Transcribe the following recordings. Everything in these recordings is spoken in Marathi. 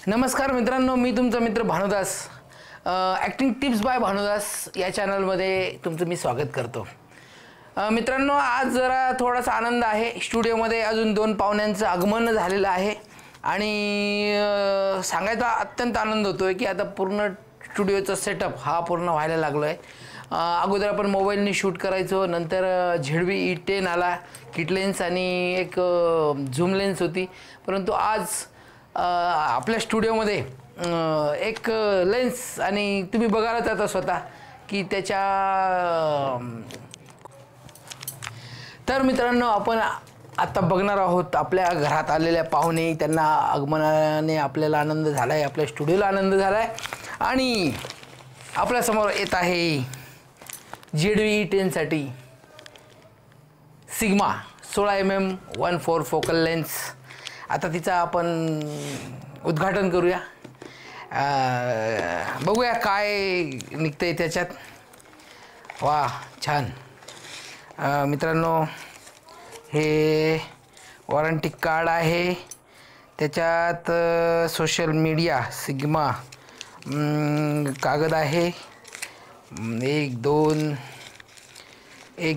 नमस्कार मित्रांनो, मी तुमचा मित्र Bhanudas. Acting tips by Bhanudas या चॅनलमध्ये तुमचं मी स्वागत करतो. मित्रांनो, आज जरा थोडासा आनंद आहे. स्टुडिओमध्ये अजून 2 पाहुण्यांचं आगमन झालेलं आहे आणि सांगायचा अत्यंत आनंद होतो आहे की आता पूर्ण स्टुडिओचा सेटअप हा पूर्ण व्हायला लागलो आहे. अगोदर आपण मोबाईलने शूट करायचो, नंतर ZV-E10 आला, किट लेन्स आणि एक झूम लेन्स होती. परंतु आज आपल्या स्टुडिओमध्ये एक लेन्स आणि तुम्ही बघायला आता स्वतः की त्याच्या तर मित्रांनो, आपण आता बघणार आहोत आपल्या घरात आलेल्या पाहुणे. त्यांना आगमनाने आपल्याला आनंद झाला आहे, आपल्या स्टुडिओला आनंद झाला आहे आणि आपल्यासमोर येत आहे ZV-E10 साठी सिग्मा 16mm 1.4 फोकल लेन्स. आता तिचा आपण उद्घाटन करूया, बघूया काय निघतंय त्याच्यात. वा, छान. मित्रांनो, हे वॉरंटी कार्ड आहे, त्याच्यात सोशल मीडिया सिग्मा कागद आहे. 1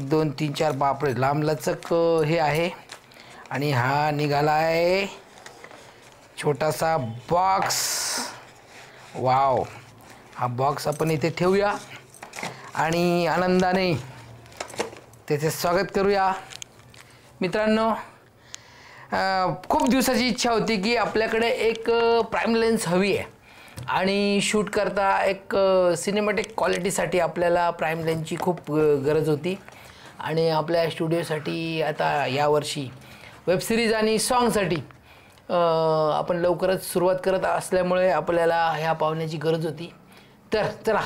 2 3 4 बापरे, लांबलचक हे आहे. आणि हा निघाला आहे छोटासा बॉक्स. वाव, हा बॉक्स आपण इथे ठेवूया आणि आनंदाने त्याचे स्वागत करूया. मित्रांनो, खूप दिवसाची इच्छा होती की आपल्याकडे एक प्राईम लेन्स हवी आहे आणि शूट करता एक सिनेमॅटिक क्वालिटीसाठी आपल्याला प्राईम लेन्सची खूप गरज होती. आणि आपल्या स्टुडिओसाठी आता यावर्षी वेबसिरीज आणि सॉन्गसाठी आपण लवकरच सुरुवात करत असल्यामुळे आपल्याला ह्या पाहुण्याची गरज होती. तर चला,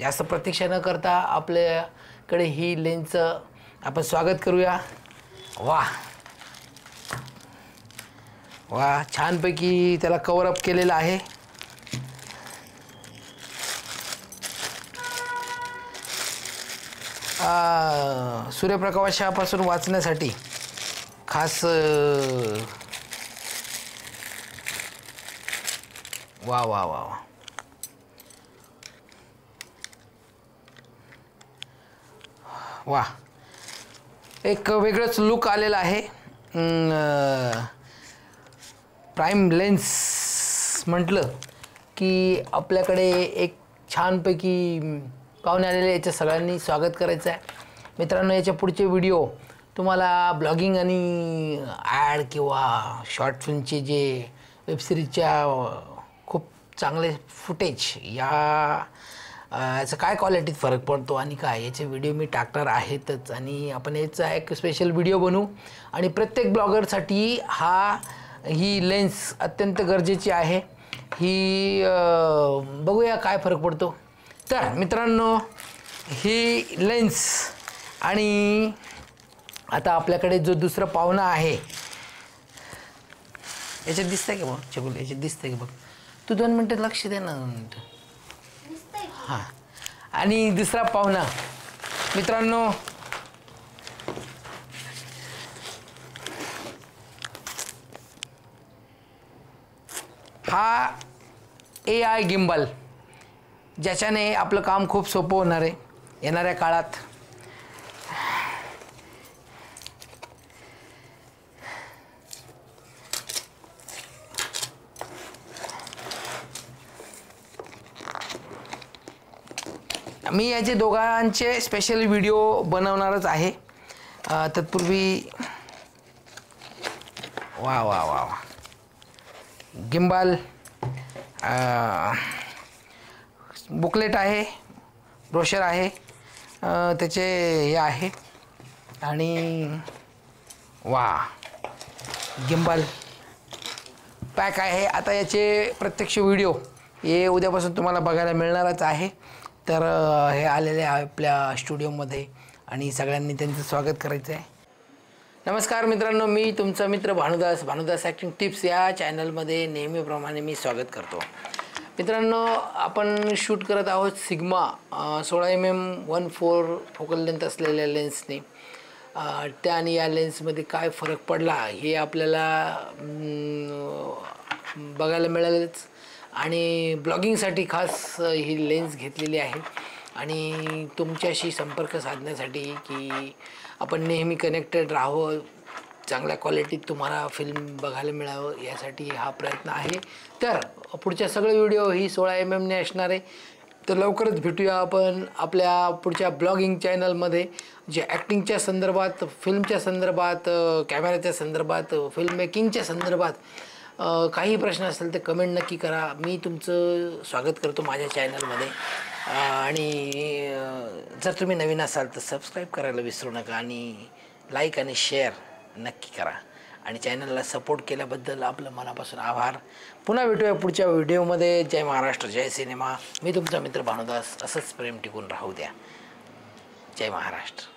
जास्त प्रतीक्षा न करता आपल्याकडे ही लेन्सचं आपण स्वागत करूया. वा वा, छानपैकी त्याला कव्हरअप केलेलं आहे. सूर्यप्रकाशापासून वाचण्यासाठी खास वा वा वा वा, वा, एक वेगळंच लुक आलेला आहे. प्राईम लेन्स म्हटलं की आपल्याकडे एक छानपैकी पाहुणे आलेले, याच्या सगळ्यांनी स्वागत करायचं आहे. मित्रांनो, याच्या पुढचे व्हिडिओ तुम्हाला ब्लॉगिंग आणि ॲड किंवा शॉर्ट फिल्मचे जे वेबसिरीजच्या खूप चांगले फुटेज याचं काय क्वालिटीत फरक पडतो आणि काय याचे व्हिडिओ मी टाकणार आहेतच. आणि आपण याचा एक स्पेशल व्हिडिओ बनवू आणि प्रत्येक ब्लॉगरसाठी ही लेन्स अत्यंत गरजेची आहे. ही बघूया काय फरक पडतो. तर मित्रांनो, ही लेन्स आणि आता आपल्याकडे जो दुसरा पाहुणा आहे, याच्यात दिसतंय का बघ चकुल, याच्यात दिसतंय का बघ. तू 2 मिनटं लक्ष दे ना, 2 मिनटं. हां, आणि दुसरा पाहुणा मित्रांनो, हा AI गिम्बल, ज्याच्याने आपलं काम खूप सोपं होणार आहे येणाऱ्या काळात. मी याचे दोघांचे स्पेशल व्हिडिओ बनवणारच आहे. तत्पूर्वी वा वा वा वा, गिम्बल बुकलेट आहे, ब्रोशर आहे, त्याचे हे आहे आणि वा, गिम्बल पॅक आहे. आता याचे प्रत्यक्ष व्हिडिओ हे उद्यापासून तुम्हाला बघायला मिळणारच आहे. तर हे आलेले आपल्या स्टुडिओमध्ये आणि सगळ्यांनी त्यांचं स्वागत करायचं आहे. नमस्कार मित्रांनो, मी तुमचा मित्र भानुदास ॲक्टिंग टिप्स या चॅनलमध्ये नेहमीप्रमाणे मी स्वागत करतो. मित्रांनो, आपण शूट करत आहोत सिग्मा 16mm 1.4 फोकल लेंथ असलेल्या लेन्सने. त्या आणि या लेन्समध्ये काय फरक पडला हे आपल्याला बघायला मिळालेच. आणि ब्लॉगिंगसाठी खास ही लेन्स घेतलेली आहे आणि तुमच्याशी संपर्क साधण्यासाठी की आपण नेहमी कनेक्टेड राहावं, चांगल्या क्वालिटीत तुम्हाला फिल्म बघायला मिळावं यासाठी हा प्रयत्न आहे. तर पुढच्या सगळे व्हिडिओ ही 16mm ने असणार आहे. तर लवकरच भेटूया आपण आपल्या पुढच्या ब्लॉगिंग चॅनलमध्ये, जे ॲक्टिंगच्या संदर्भात, फिल्मच्या संदर्भात, कॅमेऱ्याच्या संदर्भात, फिल्म मेकिंगच्या संदर्भात काही प्रश्न असेल तर कमेंट नक्की करा. मी तुमचं स्वागत करतो माझ्या चॅनलमध्ये. आणि जर तुम्ही नवीन असाल तर सबस्क्राईब करायला विसरू नका आणि लाईक आणि शेअर नक्की करा. आणि चॅनलला सपोर्ट केल्याबद्दल आपलं मनापासून आभार. पुन्हा भेटूया पुढच्या व्हिडिओमध्ये. जय महाराष्ट्र, जय सिनेमा. मी तुमचा मित्र भानुदास. असंच प्रेम टिकून राहू द्या. जय महाराष्ट्र.